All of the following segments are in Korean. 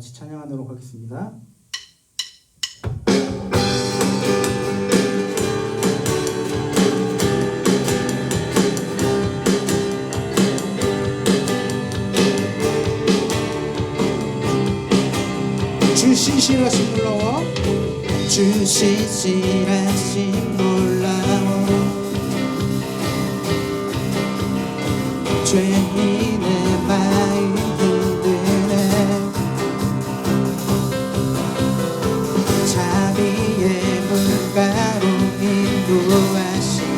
같이 찬양하도록 하겠습니다. 주 신실하심 놀라워, 주 신실하심 놀라워, 죄인의 마음 흔드네, 자비의 물가로 인도하시니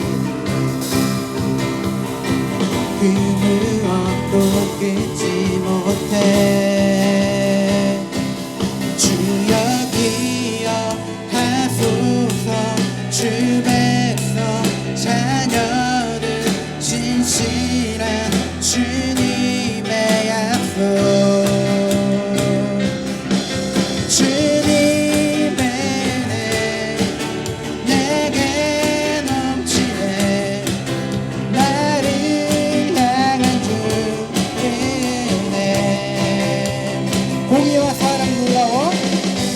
그 무엇도 끊지 못해. 주여 기억하소서, 주 백성 자녀들 신실한 주님의 약속, 주님의 은혜 내게 넘치네, 나를 향한 주의 은혜. 공의와 사랑 놀라워,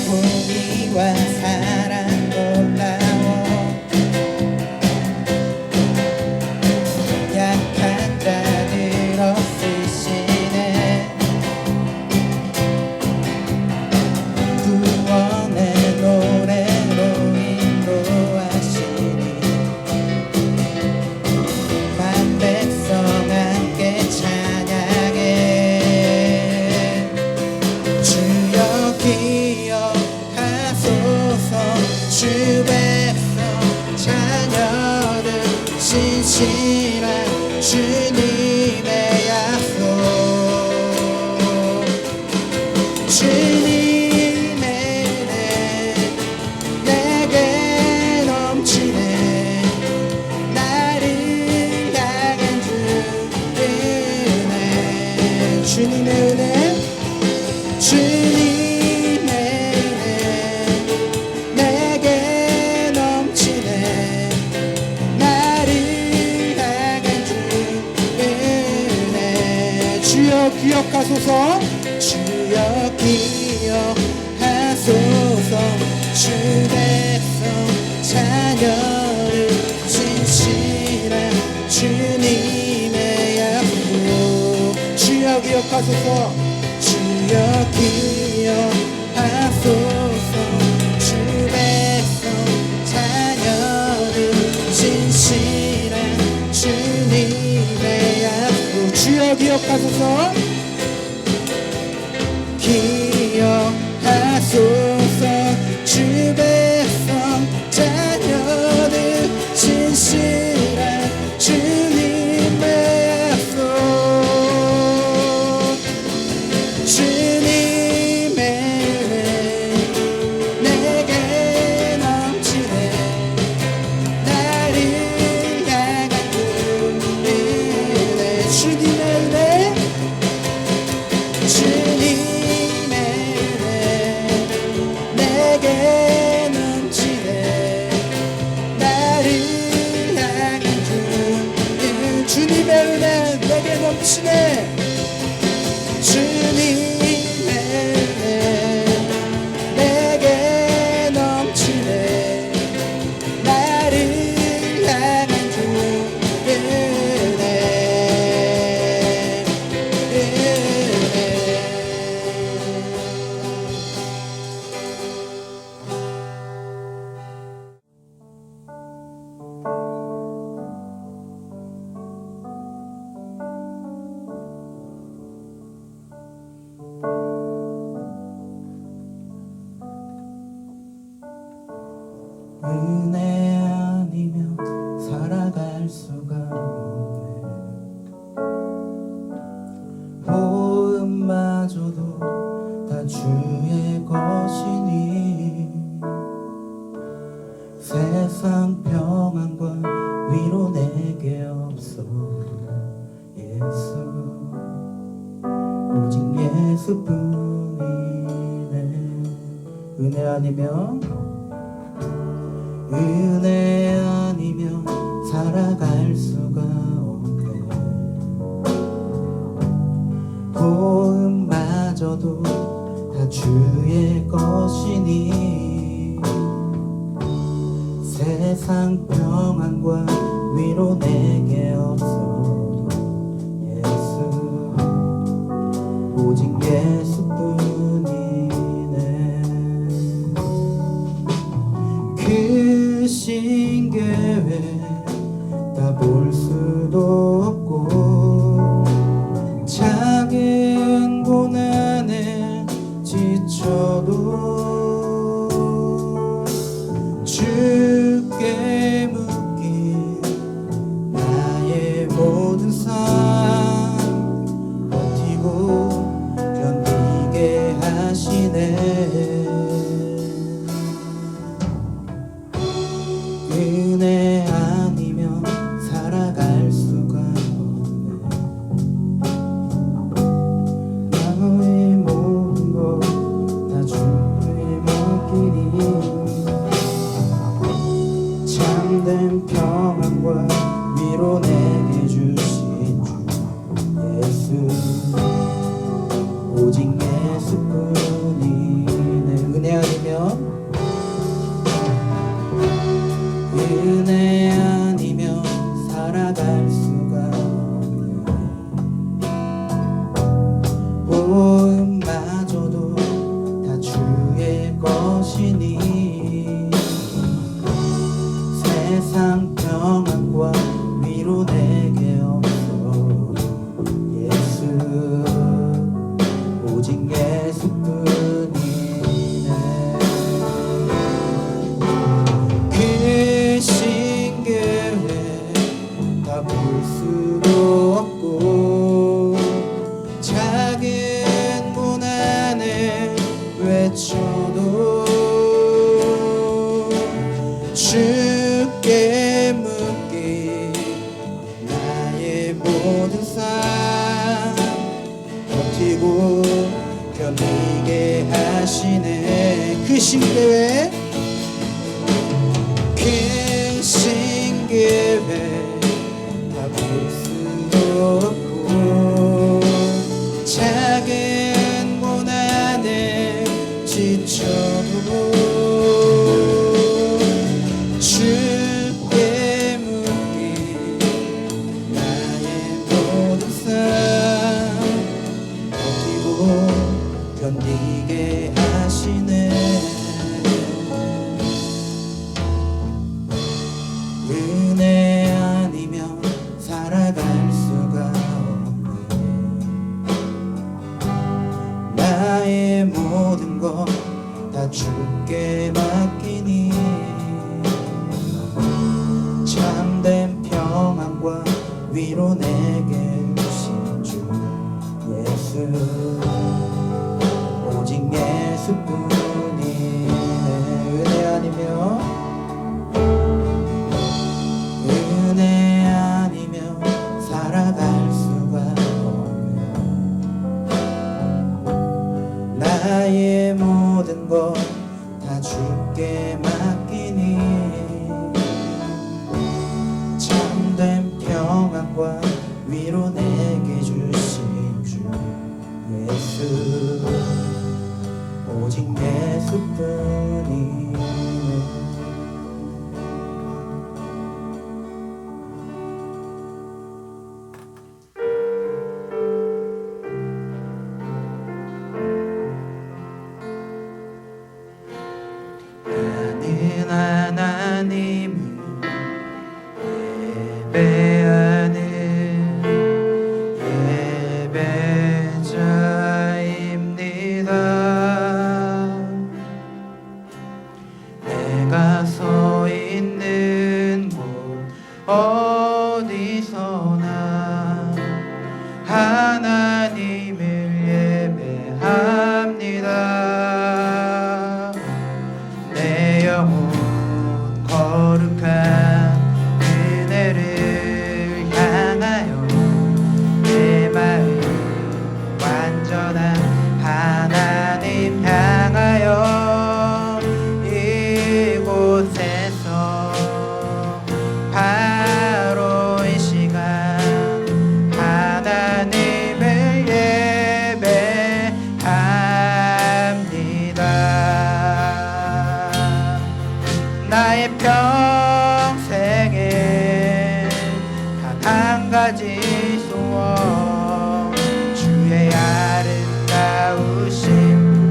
공의와 사랑 놀라워, 약한 자들 없으시네, 구원의 노래로 인도하시니 만 백성 함께 찬양해. 주여 기억하소서, 주 백성 자녀들 신실한 주님의 약속, 주님의 은혜 내게 넘치네, 나를 향한 주의 은혜. 주님의 은혜, 주님의 은혜 내게 넘치네, 나를 향한 주의 은혜. 주여 기억하소서, 주여 기억하소서, 주 백성 자녀를 신실한 주님의 약속, 주여 기억하소서, 주여 기억하소서, 주 백성 자녀들 신실한 주님의 약속, 주여 기억하소서, 기억하소서, 주 백성 자녀들 신실한 주님의 약속, 주님의 은혜 내게 넘치네, 나를 향한 주의 은혜. 주님의 은혜, 주님의 은혜 내게 넘치네, 나를 향한 주님의 은혜 내게 넘치네, 주님의 은혜 내게 넘치네, 나를 향한 주의 은혜. 은혜 아니면 살아갈 수가 없네, 호흡마저도 다 주의 것이니 세상 평안과 위로 내게 없어. 예수, 오직 예수뿐이네. 은혜 아니면 은혜 아니면 살아갈 수가 없네. 고음마저도 다 세상 평안과 위로 내게 없어 예수 오직 예수뿐이네 크신 계획 다 볼 수도 없고 작은 고난에 지쳐도 주께 묶인 나의 모든 삶 버티고 견디게 하시네 은혜 아니면 살아갈 수가 없네 나의 모든 것 다 주께 맡기니 참된 평안과 위로 내게 주신 주 예수 오직 예수뿐이네 은혜 아니면 은혜 아니면 살아갈 수가 없네 보험마저도 다 주의 것이니 세상 평안과 위로 내게 없어 예수 오직 예수뿐이네 크신 계획 다 볼 수도 없고 작은 고난에 외쳐도 주께 묶인 나의 모든 삶 버티고 견디게 하시네 크신 계획 크신 계획 다 볼 수도 없고 작은 고난에 지쳐도 주께 묶인 나의 모든 삶 버티고 견디게 하시네 은혜 아니면 살아갈 수가 없네 나의 모든 것 다 주께 맡기니 참된 평안과 위로 내게 주신 주 예수 오직 예수뿐이네 은혜 아니면 은혜 아니면 살아갈 수가 없네 나의 모든 것 다 주께 맡기니 참된 평안과 위로 내게 주신 주 예수 오직 예수뿐이네 나는 하나님을 예배하는 예배자입니다 내가 서 있는 곳 어디서나 하나님을 예배합니다 내 영혼 거룩한 은혜를 향하여 내 마음 완전한 하나님 향하여 이곳에서 바로 가지소서. 주의 아름다우신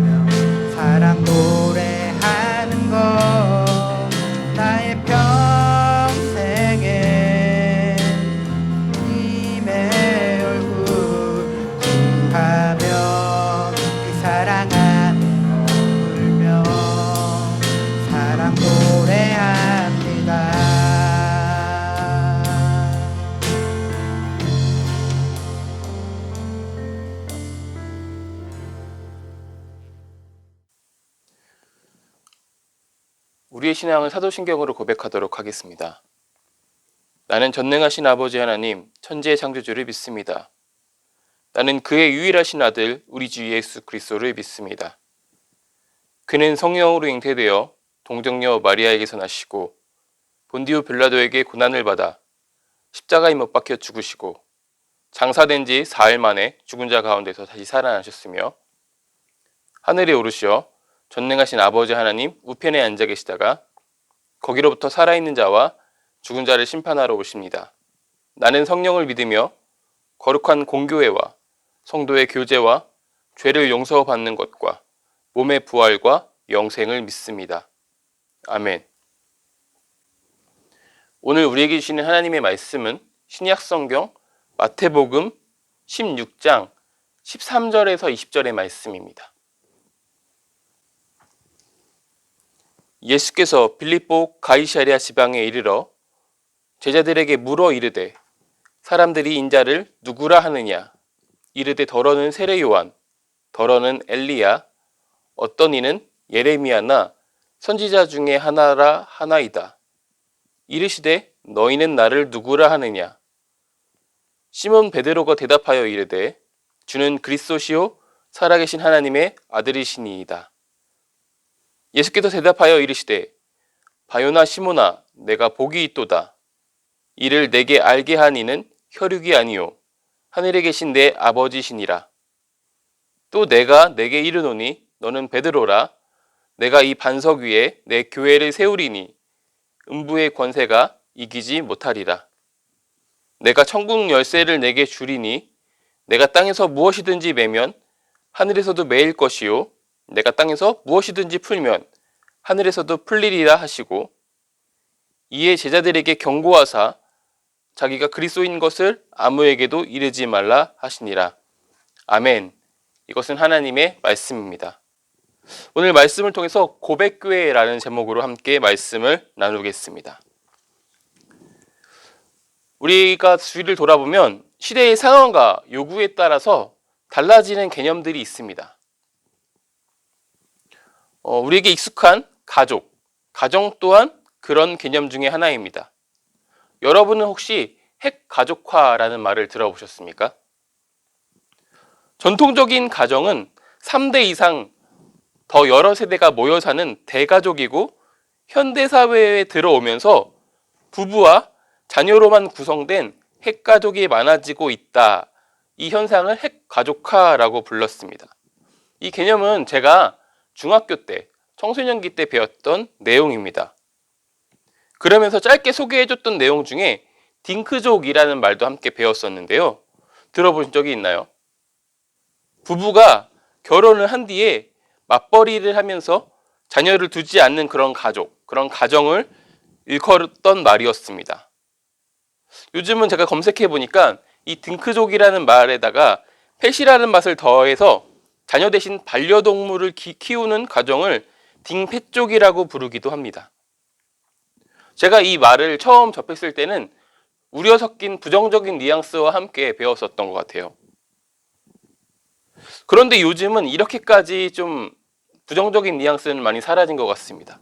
명 사랑 노래하는 것 나의 평생에 님의 얼굴 구하며 그 사랑 안에 머물며 사랑 노래합니다. 우리의 신앙을 사도신경으로 고백하도록 하겠습니다. 나는 전능하신 아버지 하나님, 천지의 창조주를 믿습니다. 나는 그의 유일하신 아들, 우리 주 예수 그리스도를 믿습니다. 그는 성령으로 잉태되어 동정녀 마리아에게서 나시고 본디오 빌라도에게 고난을 받아 십자가에 못 박혀 죽으시고 장사된 지 4일 만에 죽은 자 가운데서 다시 살아나셨으며 하늘에 오르시어 전능하신 아버지 하나님 우편에 앉아 계시다가 거기로부터 살아있는 자와 죽은 자를 심판하러 오십니다. 나는 성령을 믿으며 거룩한 공교회와 성도의 교제와 죄를 용서받는 것과 몸의 부활과 영생을 믿습니다. 아멘. 오늘 우리에게 주시는 하나님의 말씀은 신약성경 마태복음 16장 13절에서 20절의 말씀입니다. 예수께서 빌립보 가이사랴 지방에 이르러 제자들에게 물어 이르되 사람들이 인자를 누구라 하느냐? 이르되 더러는 세례 요한, 더러는 엘리야, 어떤 이는 예레미야나 선지자 중에 하나라 하나이다. 이르시되 너희는 나를 누구라 하느냐? 시몬 베드로가 대답하여 이르되 주는 그리스도시요 살아계신 하나님의 아들이시니이다. 예수께서 대답하여 이르시되 바요나 시몬아 내가 복이 있도다. 이를 내게 알게 한 이는 혈육이 아니요 하늘에 계신 내 아버지시니라. 또 내가 내게 이르노니 너는 베드로라. 내가 이 반석 위에 내 교회를 세우리니 음부의 권세가 이기지 못하리라. 내가 천국 열쇠를 내게 주리니 내가 땅에서 무엇이든지 매면 하늘에서도 매일 것이요 내가 땅에서 무엇이든지 풀면 하늘에서도 풀리리라 하시고 이에 제자들에게 경고하사 자기가 그리스도인 것을 아무에게도 이르지 말라 하시니라. 아멘. 이것은 하나님의 말씀입니다. 오늘 말씀을 통해서 고백교회라는 제목으로 함께 말씀을 나누겠습니다. 우리가 주위를 돌아보면 시대의 상황과 요구에 따라서 달라지는 개념들이 있습니다. 우리에게 익숙한 가정 또한 그런 개념 중에 하나입니다. 여러분은 혹시 핵가족화라는 말을 들어보셨습니까? 전통적인 가정은 3대 이상 더 여러 세대가 모여 사는 대가족이고 현대사회에 들어오면서 부부와 자녀로만 구성된 핵가족이 많아지고 있다. 이 현상을 핵가족화라고 불렀습니다. 이 개념은 제가 중학교 때, 청소년기 때 배웠던 내용입니다. 그러면서 짧게 소개해줬던 내용 중에 딩크족이라는 말도 함께 배웠었는데요. 들어보신 적이 있나요? 부부가 결혼을 한 뒤에 맞벌이를 하면서 자녀를 두지 않는 그런 가족, 그런 가정을 일컫던 말이었습니다. 요즘은 제가 검색해보니까 이 딩크족이라는 말에다가 펫이라는 맛을 더해서 자녀 대신 반려동물을 키우는 가정을 딩펫족이라고 부르기도 합니다. 제가 이 말을 처음 접했을 때는 우려 섞인 부정적인 뉘앙스와 함께 배웠었던 것 같아요. 그런데 요즘은 이렇게까지 좀 부정적인 뉘앙스는 많이 사라진 것 같습니다.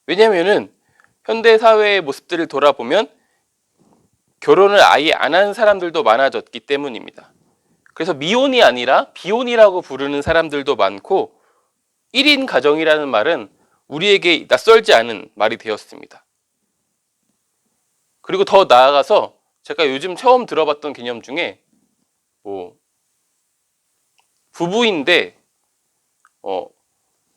왜냐하면 현대사회의 모습들을 돌아보면 결혼을 아예 안 하는 사람들도 많아졌기 때문입니다. 그래서 미혼이 아니라 비혼이라고 부르는 사람들도 많고 1인 가정이라는 말은 우리에게 낯설지 않은 말이 되었습니다. 그리고 더 나아가서 제가 요즘 처음 들어봤던 개념 중에 부부인데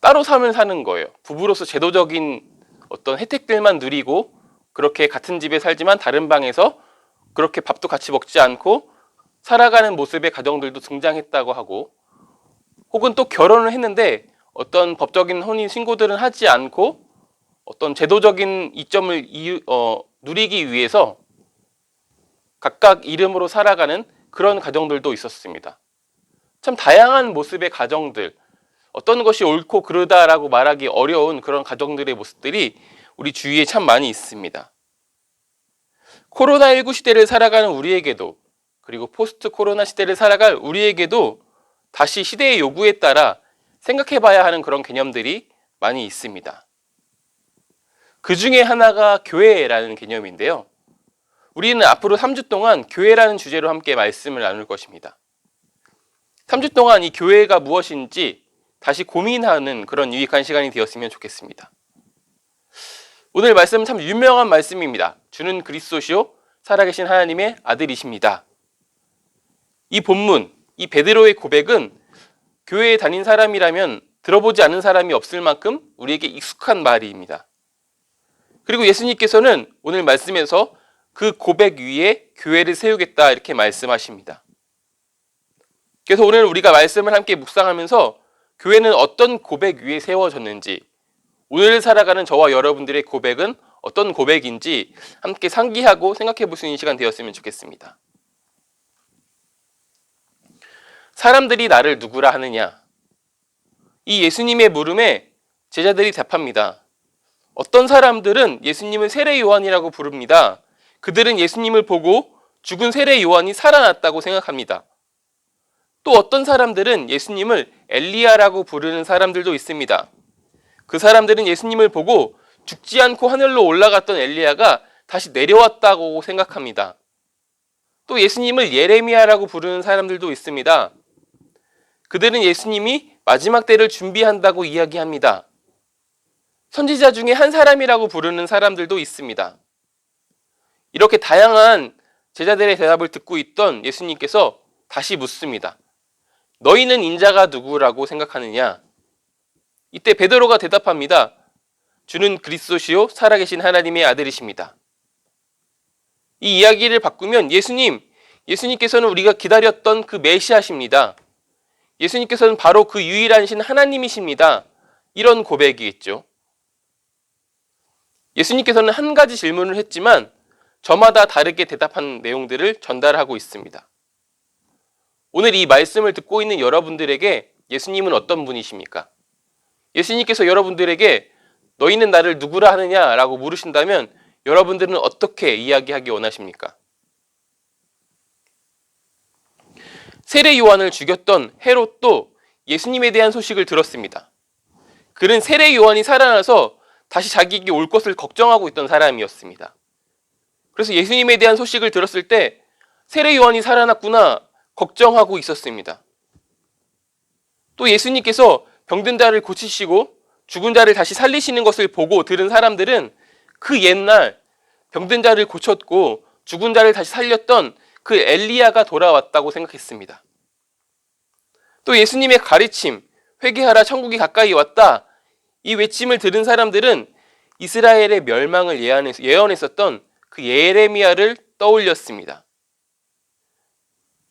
따로 삶을 사는 거예요. 부부로서 제도적인 어떤 혜택들만 누리고 그렇게 같은 집에 살지만 다른 방에서 그렇게 밥도 같이 먹지 않고 살아가는 모습의 가정들도 등장했다고 하고, 혹은 또 결혼을 했는데 어떤 법적인 혼인 신고들은 하지 않고 어떤 제도적인 이점을 누리기 위해서 각각 이름으로 살아가는 그런 가정들도 있었습니다. 참 다양한 모습의 가정들, 어떤 것이 옳고 그르다라고 말하기 어려운 그런 가정들의 모습들이 우리 주위에 참 많이 있습니다. 코로나19 시대를 살아가는 우리에게도, 그리고 포스트 코로나 시대를 살아갈 우리에게도 다시 시대의 요구에 따라 생각해 봐야 하는 그런 개념들이 많이 있습니다. 그 중에 하나가 교회라는 개념인데요. 우리는 앞으로 3주 동안 교회라는 주제로 함께 말씀을 나눌 것입니다. 3주 동안 이 교회가 무엇인지 다시 고민하는 그런 유익한 시간이 되었으면 좋겠습니다. 오늘 말씀은 참 유명한 말씀입니다. 주는 그리스도시요 살아계신 하나님의 아들이십니다. 이 본문, 이 베드로의 고백은 교회에 다닌 사람이라면 들어보지 않은 사람이 없을 만큼 우리에게 익숙한 말입니다. 그리고 예수님께서는 오늘 말씀에서 그 고백 위에 교회를 세우겠다 이렇게 말씀하십니다. 그래서 오늘 우리가 말씀을 함께 묵상하면서 교회는 어떤 고백 위에 세워졌는지, 오늘 살아가는 저와 여러분들의 고백은 어떤 고백인지 함께 상기하고 생각해 볼 수 있는 시간 되었으면 좋겠습니다. 사람들이 나를 누구라 하느냐? 이 예수님의 물음에 제자들이 답합니다. 어떤 사람들은 예수님을 세례 요한이라고 부릅니다. 그들은 예수님을 보고 죽은 세례 요한이 살아났다고 생각합니다. 또 어떤 사람들은 예수님을 엘리야라고 부르는 사람들도 있습니다. 그 사람들은 예수님을 보고 죽지 않고 하늘로 올라갔던 엘리야가 다시 내려왔다고 생각합니다. 또 예수님을 예레미야라고 부르는 사람들도 있습니다. 그들은 예수님이 마지막 때를 준비한다고 이야기합니다. 선지자 중에 한 사람이라고 부르는 사람들도 있습니다. 이렇게 다양한 제자들의 대답을 듣고 있던 예수님께서 다시 묻습니다. 너희는 인자가 누구라고 생각하느냐? 이때 베드로가 대답합니다. 주는 그리스도시요 살아계신 하나님의 아들이십니다. 이 이야기를 바꾸면 예수님께서는 우리가 기다렸던 그 메시아십니다. 예수님께서는 바로 그 유일한 신 하나님이십니다. 이런 고백이겠죠. 예수님께서는 한 가지 질문을 했지만 저마다 다르게 대답한 내용들을 전달하고 있습니다. 오늘 이 말씀을 듣고 있는 여러분들에게 예수님은 어떤 분이십니까? 예수님께서 여러분들에게 너희는 나를 누구라 하느냐라고 물으신다면 여러분들은 어떻게 이야기하기 원하십니까? 세례 요한을 죽였던 헤롯도 예수님에 대한 소식을 들었습니다. 그는 세례 요한이 살아나서 다시 자기에게 올 것을 걱정하고 있던 사람이었습니다. 그래서 예수님에 대한 소식을 들었을 때 세례 요한이 살아났구나 걱정하고 있었습니다. 또 예수님께서 병든 자를 고치시고 죽은 자를 다시 살리시는 것을 보고 들은 사람들은 그 옛날 병든 자를 고쳤고 죽은 자를 다시 살렸던 그 엘리야가 돌아왔다고 생각했습니다. 또 예수님의 가르침, 회개하라 천국이 가까이 왔다, 이 외침을 들은 사람들은 이스라엘의 멸망을 예언했었던 그 예레미야를 떠올렸습니다.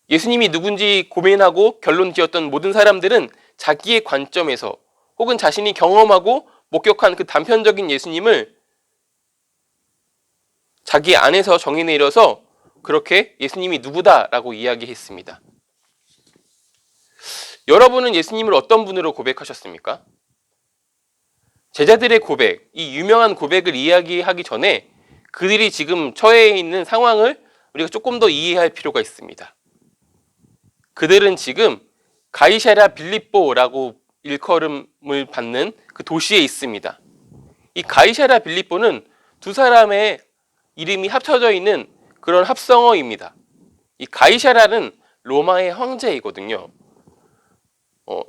예수님이 누군지 고민하고 결론 지었던 모든 사람들은 자기의 관점에서 혹은 자신이 경험하고 목격한 그 단편적인 예수님을 자기 안에서 정의 내려서 그렇게 예수님이 누구다라고 이야기했습니다. 여러분은 예수님을 어떤 분으로 고백하셨습니까? 제자들의 고백, 이 유명한 고백을 이야기하기 전에 그들이 지금 처해 있는 상황을 우리가 조금 더 이해할 필요가 있습니다. 그들은 지금 가이사랴 빌립보라고 일컬음을 받는 그 도시에 있습니다. 이 가이사랴 빌립보는 두 사람의 이름이 합쳐져 있는 그런 합성어입니다. 이 가이사랴는 로마의 황제이거든요.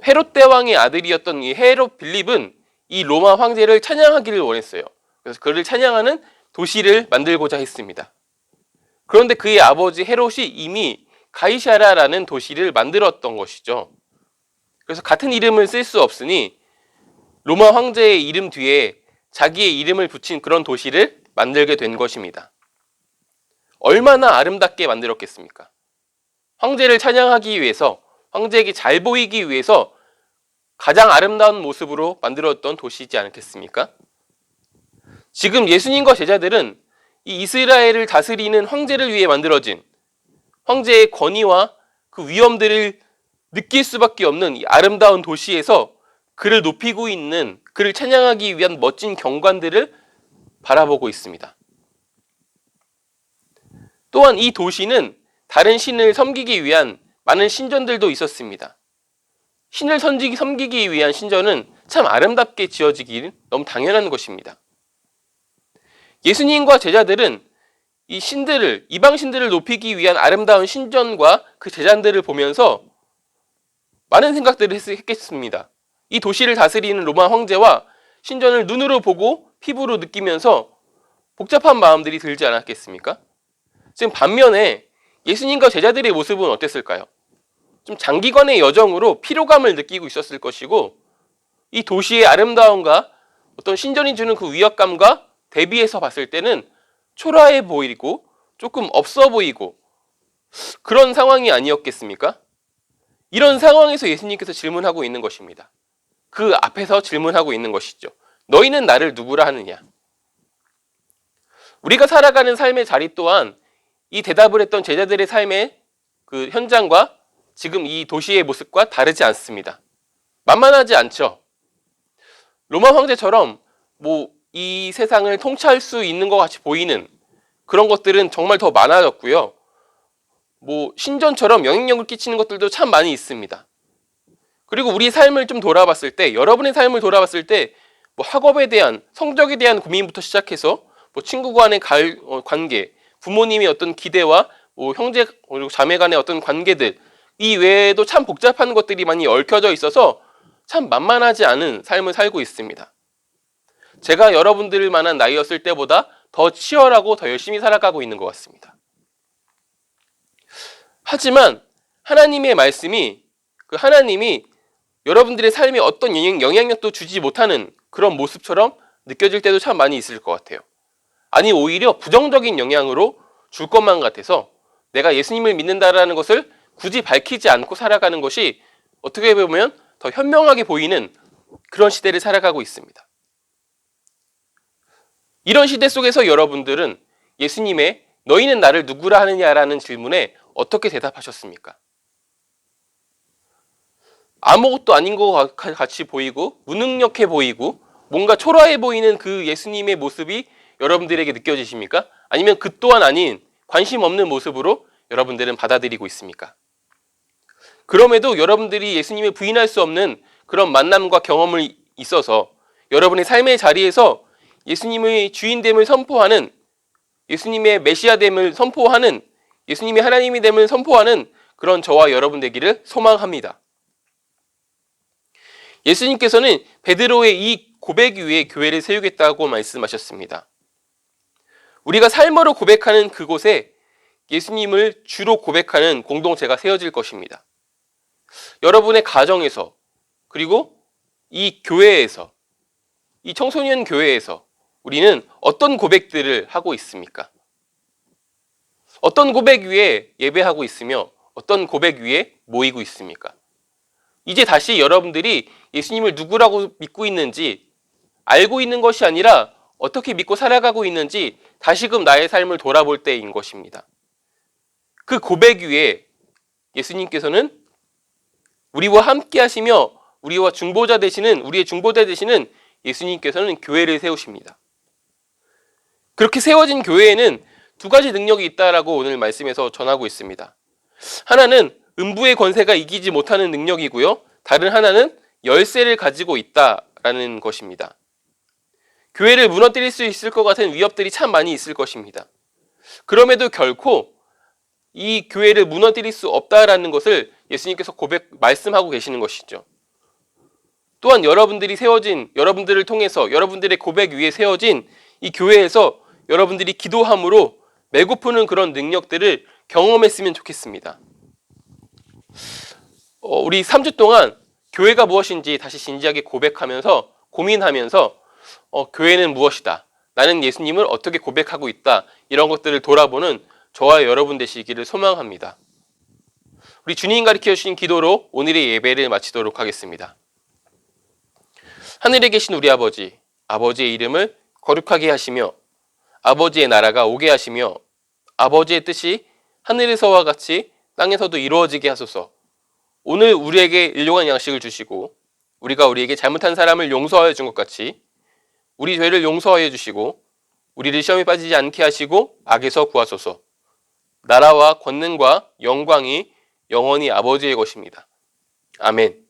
헤롯 대왕의 아들이었던 이 헤롯 빌립은 이 로마 황제를 찬양하기를 원했어요. 그래서 그를 찬양하는 도시를 만들고자 했습니다. 그런데 그의 아버지 헤롯이 이미 가이사랴라는 도시를 만들었던 것이죠. 그래서 같은 이름을 쓸 수 없으니 로마 황제의 이름 뒤에 자기의 이름을 붙인 그런 도시를 만들게 된 것입니다. 얼마나 아름답게 만들었겠습니까? 황제를 찬양하기 위해서, 황제에게 잘 보이기 위해서 가장 아름다운 모습으로 만들었던 도시이지 않겠습니까? 지금 예수님과 제자들은 이 이스라엘을 다스리는 황제를 위해 만들어진 황제의 권위와 그 위엄들을 느낄 수밖에 없는 이 아름다운 도시에서 그를 높이고 있는, 그를 찬양하기 위한 멋진 경관들을 바라보고 있습니다. 또한 이 도시는 다른 신을 섬기기 위한 많은 신전들도 있었습니다. 신을 섬기기 위한 신전은 참 아름답게 지어지기 너무 당연한 것입니다. 예수님과 제자들은 이 신들을, 이방 신들을 높이기 위한 아름다운 신전과 그 제단들을 보면서 많은 생각들을 했겠습니다. 이 도시를 다스리는 로마 황제와 신전을 눈으로 보고 피부로 느끼면서 복잡한 마음들이 들지 않았겠습니까? 지금 반면에 예수님과 제자들의 모습은 어땠을까요? 좀 장기간의 여정으로 피로감을 느끼고 있었을 것이고, 이 도시의 아름다움과 어떤 신전이 주는 그 위압감과 대비해서 봤을 때는 초라해 보이고 조금 없어 보이고 그런 상황이 아니었겠습니까? 이런 상황에서 예수님께서 질문하고 있는 것입니다. 그 앞에서 질문하고 있는 것이죠. 너희는 나를 누구라 하느냐? 우리가 살아가는 삶의 자리 또한 이 대답을 했던 제자들의 삶의 그 현장과 지금 이 도시의 모습과 다르지 않습니다. 만만하지 않죠. 로마 황제처럼 이 세상을 통치할 수 있는 것 같이 보이는 그런 것들은 정말 더 많아졌고요. 신전처럼 영향력을 끼치는 것들도 참 많이 있습니다. 그리고 우리 삶을 좀 돌아봤을 때, 여러분의 삶을 돌아봤을 때 학업에 대한, 성적에 대한 고민부터 시작해서 친구 간의 관계, 부모님의 어떤 기대와 형제 그리고 자매 간의 어떤 관계들, 이 외에도 참 복잡한 것들이 많이 얽혀져 있어서 참 만만하지 않은 삶을 살고 있습니다. 제가 여러분들 만한 나이였을 때보다 더 치열하고 더 열심히 살아가고 있는 것 같습니다. 하지만 하나님의 말씀이, 그 하나님이 여러분들의 삶에 어떤 영향력도 주지 못하는 그런 모습처럼 느껴질 때도 참 많이 있을 것 같아요. 아니, 오히려 부정적인 영향으로 줄 것만 같아서 내가 예수님을 믿는다라는 것을 굳이 밝히지 않고 살아가는 것이 어떻게 보면 더 현명하게 보이는 그런 시대를 살아가고 있습니다. 이런 시대 속에서 여러분들은 예수님의 너희는 나를 누구라 하느냐라는 질문에 어떻게 대답하셨습니까? 아무것도 아닌 것 같이 보이고 무능력해 보이고 뭔가 초라해 보이는 그 예수님의 모습이 여러분들에게 느껴지십니까? 아니면 그 또한 아닌 관심 없는 모습으로 여러분들은 받아들이고 있습니까? 그럼에도 여러분들이 예수님을 부인할 수 없는 그런 만남과 경험을 있어서 여러분의 삶의 자리에서 예수님의 주인됨을 선포하는, 예수님의 메시아됨을 선포하는, 예수님의 하나님이 됨을 선포하는 그런 저와 여러분 되기를 소망합니다. 예수님께서는 베드로의 이 고백 위에 교회를 세우겠다고 말씀하셨습니다. 우리가 삶으로 고백하는 그곳에 예수님을 주로 고백하는 공동체가 세워질 것입니다. 여러분의 가정에서, 그리고 이 교회에서, 이 청소년 교회에서 우리는 어떤 고백들을 하고 있습니까? 어떤 고백 위에 예배하고 있으며 어떤 고백 위에 모이고 있습니까? 이제 다시 여러분들이 예수님을 누구라고 믿고 있는지 알고 있는 것이 아니라 어떻게 믿고 살아가고 있는지 다시금 나의 삶을 돌아볼 때인 것입니다. 그 고백 위에 예수님께서는 우리와 함께 하시며 우리의 중보자 되시는 예수님께서는 교회를 세우십니다. 그렇게 세워진 교회에는 두 가지 능력이 있다라고 오늘 말씀에서 전하고 있습니다. 하나는 음부의 권세가 이기지 못하는 능력이고요. 다른 하나는 열쇠를 가지고 있다라는 것입니다. 교회를 무너뜨릴 수 있을 것 같은 위협들이 참 많이 있을 것입니다. 그럼에도 결코 이 교회를 무너뜨릴 수 없다라는 것을 예수님께서 말씀하고 계시는 것이죠. 또한 여러분들을 통해서 여러분들의 고백 위에 세워진 이 교회에서 여러분들이 기도함으로 메고푸는 그런 능력들을 경험했으면 좋겠습니다. 우리 3주 동안 교회가 무엇인지 다시 진지하게 고백하면서 고민하면서 교회는 무엇이다, 나는 예수님을 어떻게 고백하고 있다, 이런 것들을 돌아보는 저와 여러분 되시기를 소망합니다. 우리 주님 가르쳐 주신 기도로 오늘의 예배를 마치도록 하겠습니다. 하늘에 계신 우리 아버지, 아버지의 이름을 거룩하게 하시며 아버지의 나라가 오게 하시며 아버지의 뜻이 하늘에서와 같이 땅에서도 이루어지게 하소서. 오늘 우리에게 일용할 양식을 주시고 우리가 우리에게 잘못한 사람을 용서하여 준 것 같이 우리 죄를 용서하여 주시고 우리를 시험에 빠지지 않게 하시고 악에서 구하소서. 나라와 권능과 영광이 영원히 아버지의 것입니다. 아멘.